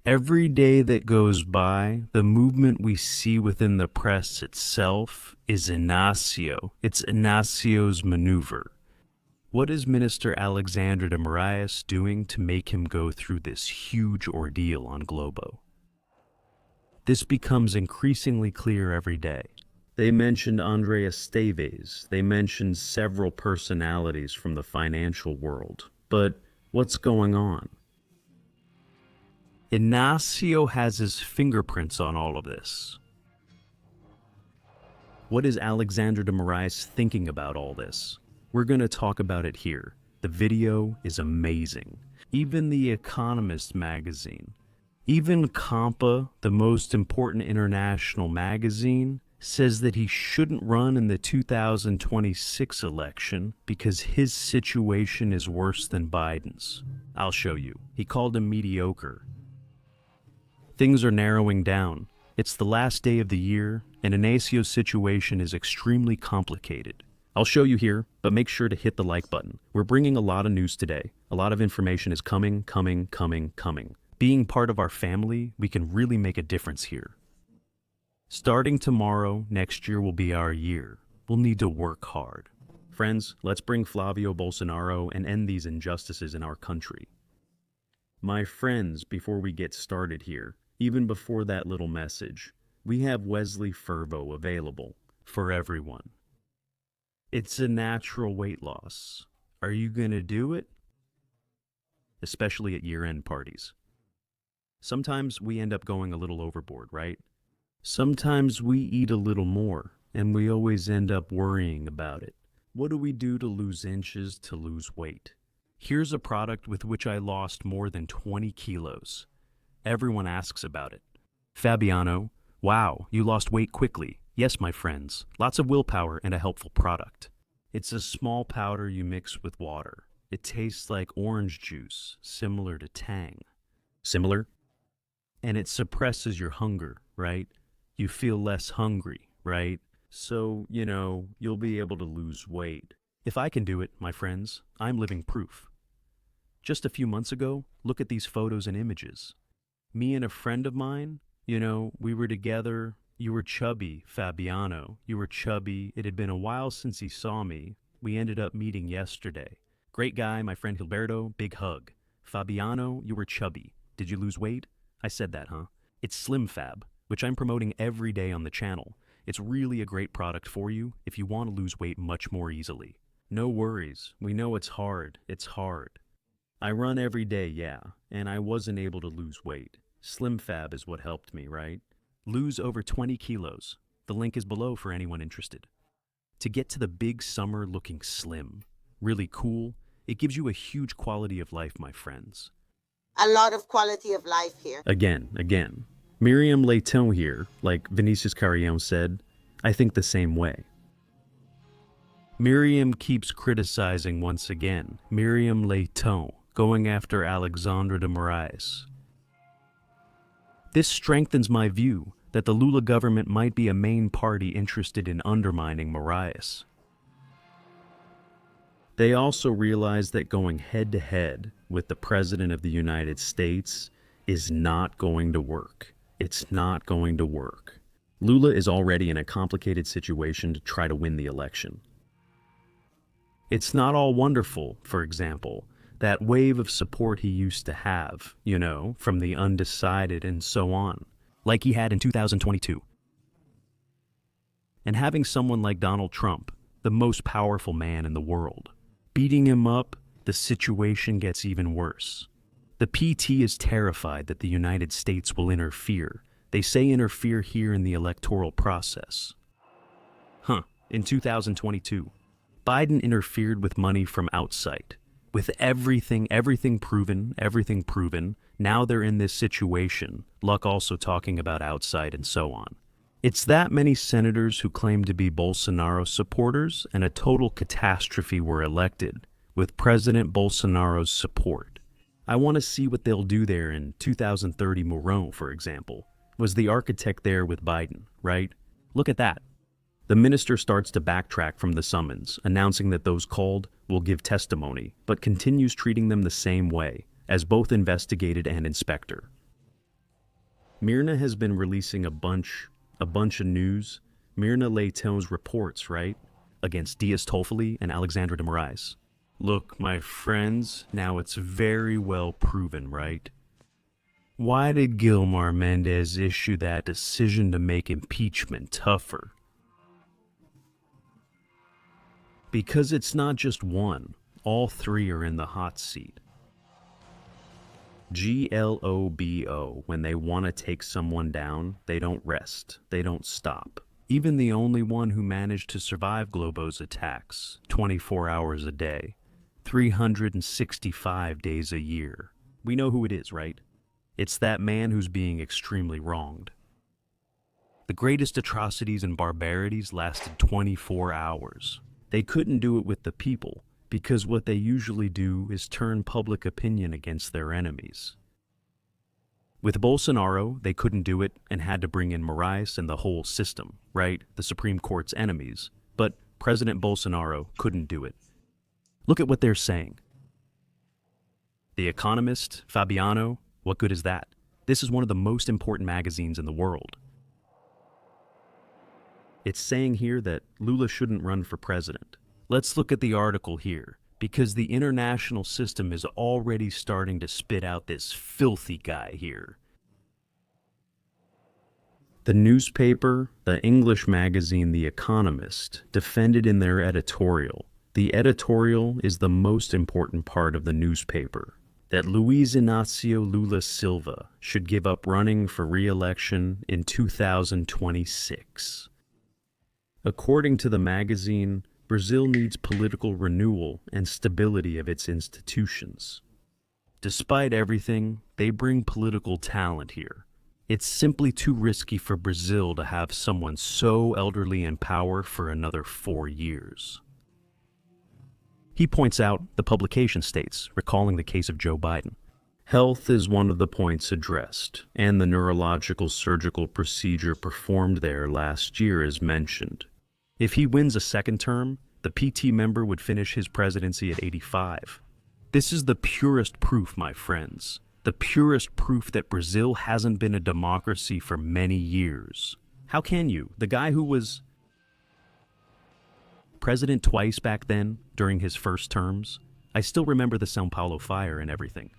Every day that goes by, the movement we see within the press itself is Inácio. It's Inácio's maneuver. What is Minister Alexandre de Moraes doing to make him go through this huge ordeal on Globo? This becomes increasingly clear every day. They mentioned Andrea Esteves. They mentioned several personalities from the financial world. But what's going on? Inácio has his fingerprints on all of this. What is Alexandre de Moraes thinking about all this? We're going to talk about it here. The video is amazing. Even The Economist magazine, even Compa, the most important international magazine, says that he shouldn't run in the 2026 election because his situation is worse than Biden's. I'll show you. He called him mediocre. Things are narrowing down. It's the last day of the year, and Inácio's situation is extremely complicated. I'll show you here, but make sure to hit the like button. We're bringing a lot of news today. A lot of information is coming. Being part of our family, we can really make a difference here. Starting tomorrow, next year will be our year. We'll need to work hard. Friends, let's bring Flavio Bolsonaro and end these injustices in our country. My friends, before we get started here, even before that little message, we have Wesley Fervo available for everyone. It's a natural weight loss. Are you gonna do it? Especially at year-end parties. Sometimes we end up going a little overboard, right? Sometimes we eat a little more, and we always end up worrying about it. What do we do to lose inches, to lose weight? Here's a product with which I lost more than 20 kilos. Everyone asks about it. Fabiano, wow, you lost weight quickly. Yes, my friends, lots of willpower and a helpful product. It's a small powder you mix with water. It tastes like orange juice, similar to Tang. Similar? And it suppresses your hunger, right? You feel less hungry, right? So, you'll be able to lose weight. If I can do it, my friends, I'm living proof. Just a few months ago, look at these photos and images. Me and a friend of mine, we were together. You were chubby, Fabiano. You were chubby. It had been a while since he saw me. We ended up meeting yesterday. Great guy, my friend Gilberto, big hug. Fabiano, you were chubby. Did you lose weight? I said that, huh? It's Slim Fab, which I'm promoting every day on the channel. It's really a great product for you if you want to lose weight much more easily. No worries. We know it's hard. It's hard. I run every day, yeah, and I wasn't able to lose weight. Slim Fab is what helped me, right? Lose over 20 kilos. The link is below for anyone interested. To get to the big summer looking slim, really cool, it gives you a huge quality of life, my friends. A lot of quality of life here. Again. Miriam Leighton here, like Vinicius Carrion said, I think the same way. Miriam keeps criticizing once again. Miriam Leighton, going after Alexandre de Moraes. This strengthens my view that the Lula government might be a main party interested in undermining Moraes. They also realize that going head-to-head with the President of the United States is not going to work. It's not going to work. Lula is already in a complicated situation to try to win the election. It's not all wonderful, for example, that wave of support he used to have, from the undecided and so on, like he had in 2022. And having someone like Donald Trump, the most powerful man in the world, beating him up, the situation gets even worse. The PT is terrified that the United States will interfere. They say interfere here in the electoral process. In 2022, Biden interfered with money from outside. With everything proven, now they're in this situation, Luck also talking about outside and so on. It's that many senators who claim to be Bolsonaro supporters, and a total catastrophe were elected, with President Bolsonaro's support. I want to see what they'll do there in 2030. Mourão, for example, was the architect there with Biden, right? Look at that. The minister starts to backtrack from the summons, announcing that those called will give testimony, but continues treating them the same way, as both investigated and inspector. Mirna has been releasing a bunch of news. Mirna Leitão's reports, right? Against Dias Toffoli and Alexandre de Moraes. Look, my friends, now it's very well proven, right? Why did Gilmar Mendes issue that decision to make impeachment tougher? Because it's not just one. All three are in the hot seat. GLOBO, when they want to take someone down, they don't rest, they don't stop. Even the only one who managed to survive Globo's attacks, 24 hours a day, 365 days a year. We know who it is, right? It's that man who's being extremely wronged. The greatest atrocities and barbarities lasted 24 hours. They couldn't do it with the people, because what they usually do is turn public opinion against their enemies. With Bolsonaro, they couldn't do it and had to bring in Moraes and the whole system, right? The Supreme Court's enemies. But President Bolsonaro couldn't do it. Look at what they're saying. The Economist, Fabiano, what good is that? This is one of the most important magazines in the world. It's saying here that Lula shouldn't run for president. Let's look at the article here, because the international system is already starting to spit out this filthy guy here. The newspaper, the English magazine The Economist, defended in their editorial. The editorial is the most important part of the newspaper, that Luiz Inácio Lula Silva should give up running for re-election in 2026. According to the magazine, Brazil needs political renewal and stability of its institutions. Despite everything, they bring political talent here. It's simply too risky for Brazil to have someone so elderly in power for another 4 years. He points out, the publication states, recalling the case of Joe Biden, health is one of the points addressed, and the neurological surgical procedure performed there last year is mentioned. If he wins a second term, the PT member would finish his presidency at 85. This is the purest proof, my friends. The purest proof that Brazil hasn't been a democracy for many years. How can you? The guy who was president twice back then, during his first terms, I still remember the São Paulo fire and everything.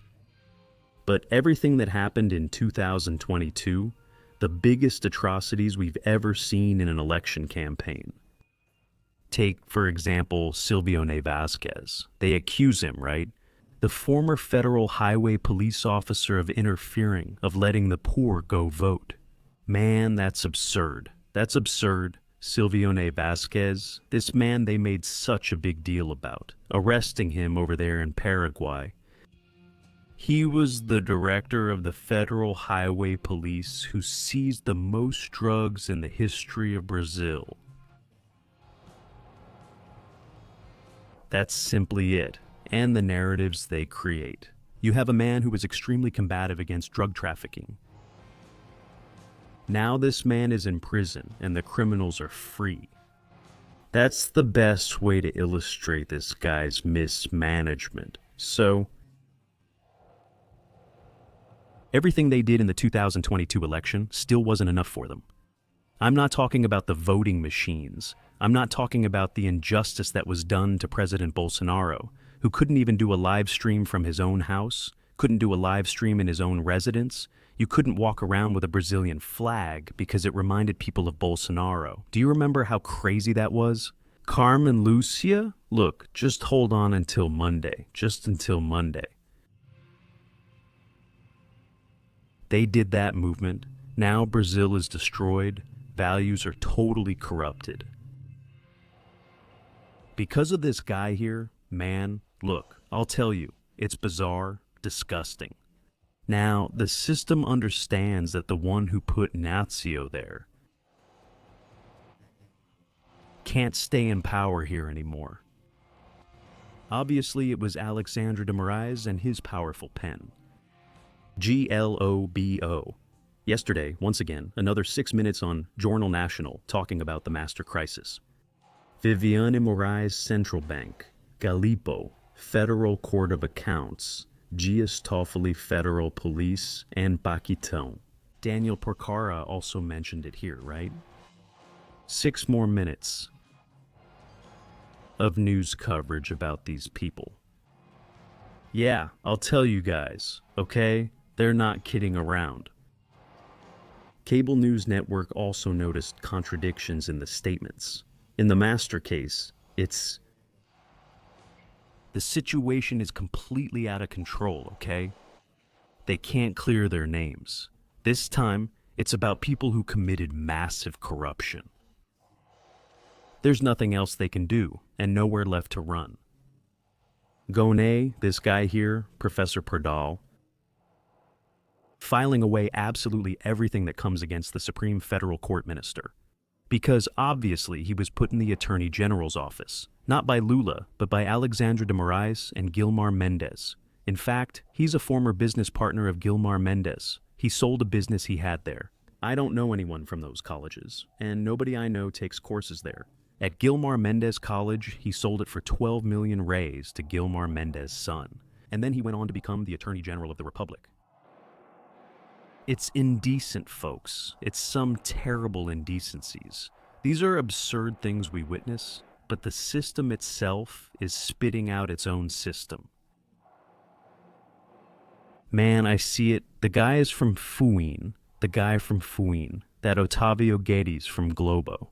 But everything that happened in 2022, the biggest atrocities we've ever seen in an election campaign. Take, for example, Silvione Vasquez. They accuse him, right? The former federal highway police officer of interfering, of letting the poor go vote. Man, that's absurd. That's absurd. Silvione Vasquez, this man they made such a big deal about, arresting him over there in Paraguay. He was the director of the Federal Highway Police who seized the most drugs in the history of Brazil. That's simply it, and the narratives they create. You have a man who was extremely combative against drug trafficking. Now this man is in prison, and the criminals are free. That's the best way to illustrate this guy's mismanagement. So, everything they did in the 2022 election still wasn't enough for them. I'm not talking about the voting machines. I'm not talking about the injustice that was done to President Bolsonaro, who couldn't even do a live stream from his own house, couldn't do a live stream in his own residence. You couldn't walk around with a Brazilian flag because it reminded people of Bolsonaro. Do you remember how crazy that was? Carmen Lucia? Look, just hold on until Monday. Just until Monday. They did that movement. Now Brazil is destroyed. Values are totally corrupted. Because of this guy here, man, look, I'll tell you, it's bizarre, disgusting. Now, the system understands that the one who put Inácio there can't stay in power here anymore. Obviously, it was Alexandre de Moraes and his powerful pen. GLOBO. Yesterday, once again, another 6 minutes on Jornal Nacional talking about the master crisis. Viviane Moraes Central Bank, Galipo, Federal Court of Accounts, Dias Toffoli Federal Police, and Paquitão. Daniel Porcara also mentioned it here, right? 6 more minutes of news coverage about these people. Yeah, I'll tell you guys, okay? They're not kidding around. Cable news network also noticed contradictions in the statements. In the master case, it's... The situation is completely out of control, okay? They can't clear their names. This time, it's about people who committed massive corruption. There's nothing else they can do, and nowhere left to run. Gonay, this guy here, Professor Perdal, filing away absolutely everything that comes against the Supreme Federal Court minister. Because obviously he was put in the Attorney General's office, not by Lula, but by Alexandre de Moraes and Gilmar Mendes. In fact, he's a former business partner of Gilmar Mendes. He sold a business he had there. I don't know anyone from those colleges, and nobody I know takes courses there. At Gilmar Mendes College, he sold it for 12 million reais to Gilmar Mendes' son, and then he went on to become the Attorney General of the Republic. It's indecent, folks. It's some terrible indecencies. These are absurd things we witness, but the system itself is spitting out its own system. Man, I see it. The guy is from Fuin. The guy from Fuin. That Otavio Guedes from Globo.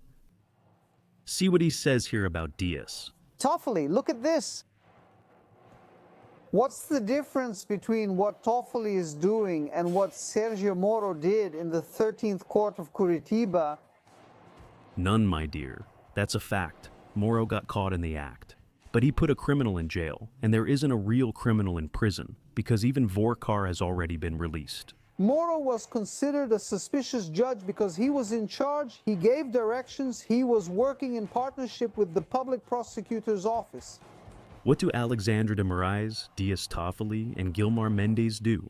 See what he says here about Diaz. Toffoli, look at this. What's the difference between what Toffoli is doing and what Sergio Moro did in the 13th Court of Curitiba? None, my dear. That's a fact. Moro got caught in the act. But he put a criminal in jail, and there isn't a real criminal in prison, because even Vorkar has already been released. Moro was considered a suspicious judge because he was in charge, he gave directions, he was working in partnership with the public prosecutor's office. What do Alexandre de Moraes, Diaz Toffoli, and Gilmar Mendes do?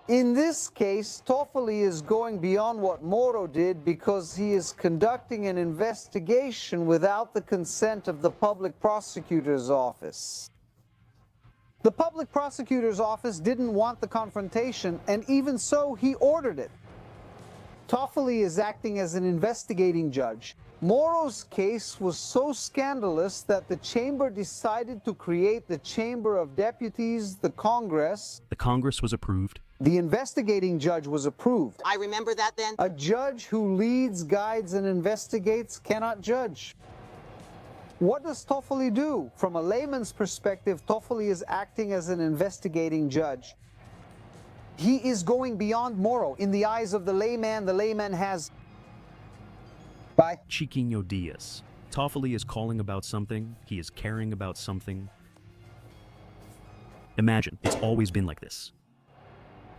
In this case, Toffoli is going beyond what Moro did because he is conducting an investigation without the consent of the public prosecutor's office. The public prosecutor's office didn't want the confrontation, and even so, he ordered it. Toffoli is acting as an investigating judge. Moro's case was so scandalous that the chamber decided to create the Chamber of Deputies, the Congress. The Congress was approved. The investigating judge was approved. I remember that then. A judge who leads, guides, and investigates cannot judge. What does Toffoli do? From a layman's perspective, Toffoli is acting as an investigating judge. He is going beyond Moro. In the eyes of the layman has... Bye. Chiquinho Diaz. Toffoli is calling about something. He is caring about something. Imagine, it's always been like this.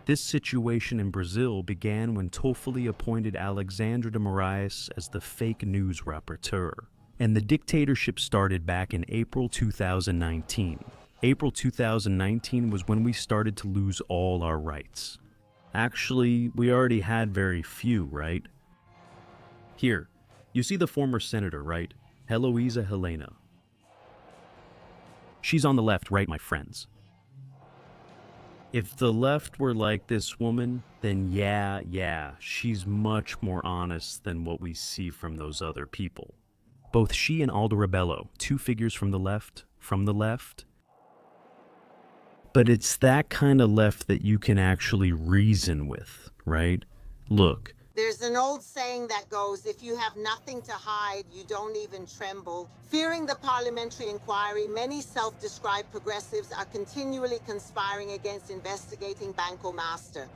This situation in Brazil began when Toffoli appointed Alexandre de Moraes as the fake news rapporteur. And the dictatorship started back in April 2019. April 2019 was when we started to lose all our rights. Actually, we already had very few, right? Here, you see the former senator, right? Heloisa Helena. She's on the left, right, my friends? If the left were like this woman, then yeah, she's much more honest than what we see from those other people. Both she and Aldo Rebelo, two figures from the left. But it's that kind of left that you can actually reason with, right? Look. There's an old saying that goes, if you have nothing to hide, you don't even tremble. Fearing the parliamentary inquiry, many self-described progressives are continually conspiring against investigating Banco Master.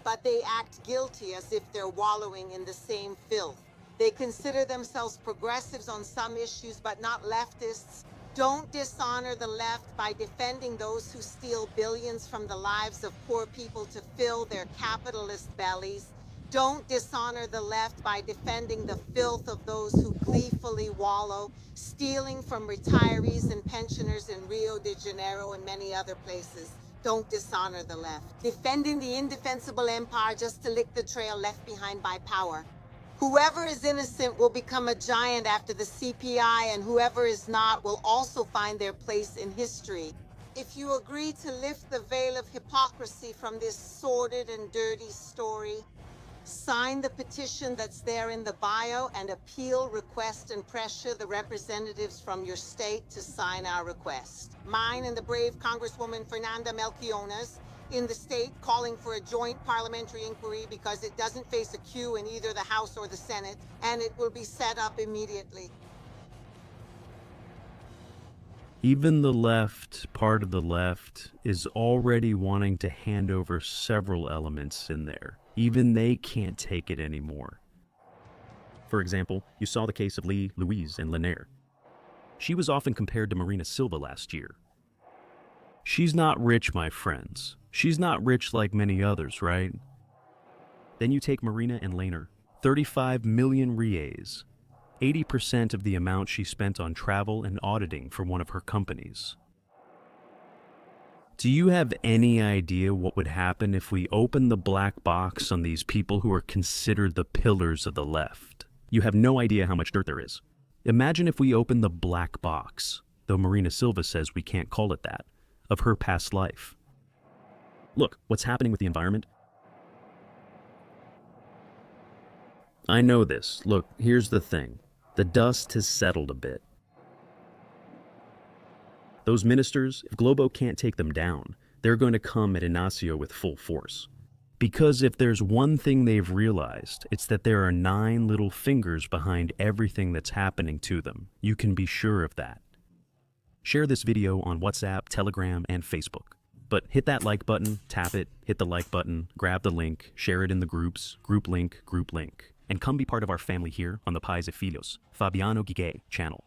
But they act guilty as if they're wallowing in the same filth. They consider themselves progressives on some issues, but not leftists. Don't dishonor the left by defending those who steal billions from the lives of poor people to fill their capitalist bellies. Don't dishonor the left by defending the filth of those who gleefully wallow, stealing from retirees and pensioners in Rio de Janeiro and many other places. Don't dishonor the left. Defending the indefensible empire just to lick the trail left behind by power. Whoever is innocent will become a giant after the CPI, and whoever is not will also find their place in history. If you agree to lift the veil of hypocrisy from this sordid and dirty story, Sign the petition that's there in the bio and appeal, request, and pressure the representatives from your state to sign our request. Mine and the brave Congresswoman Fernanda Melchiona's in the state calling for a joint parliamentary inquiry because it doesn't face a queue in either the House or the Senate, and it will be set up immediately. Even the left, part of the left, is already wanting to hand over several elements in there. Even they can't take it anymore. For example, you saw the case of Lee, Louise, and Lanier. She was often compared to Marina Silva last year. She's not rich, my friends. She's not rich like many others, right? Then you take Marina and Lanier, 35 million reais, 80% of the amount she spent on travel and auditing for one of her companies. Do you have any idea what would happen if we open the black box on these people who are considered the pillars of the left? You have no idea how much dirt there is. Imagine if we open the black box, though Marina Silva says we can't call it that, of her past life. Look, what's happening with the environment? I know this. Look, here's the thing. The dust has settled a bit. Those ministers, if Globo can't take them down, they're going to come at Inácio with full force. Because if there's one thing they've realized, it's that there are 9 little fingers behind everything that's happening to them. You can be sure of that. Share this video on WhatsApp, Telegram, and Facebook. But hit that like button, tap it, hit the like button, grab the link, share it in the groups, group link, and come be part of our family here on the Pais e Filhos, Fabiano Guigué channel.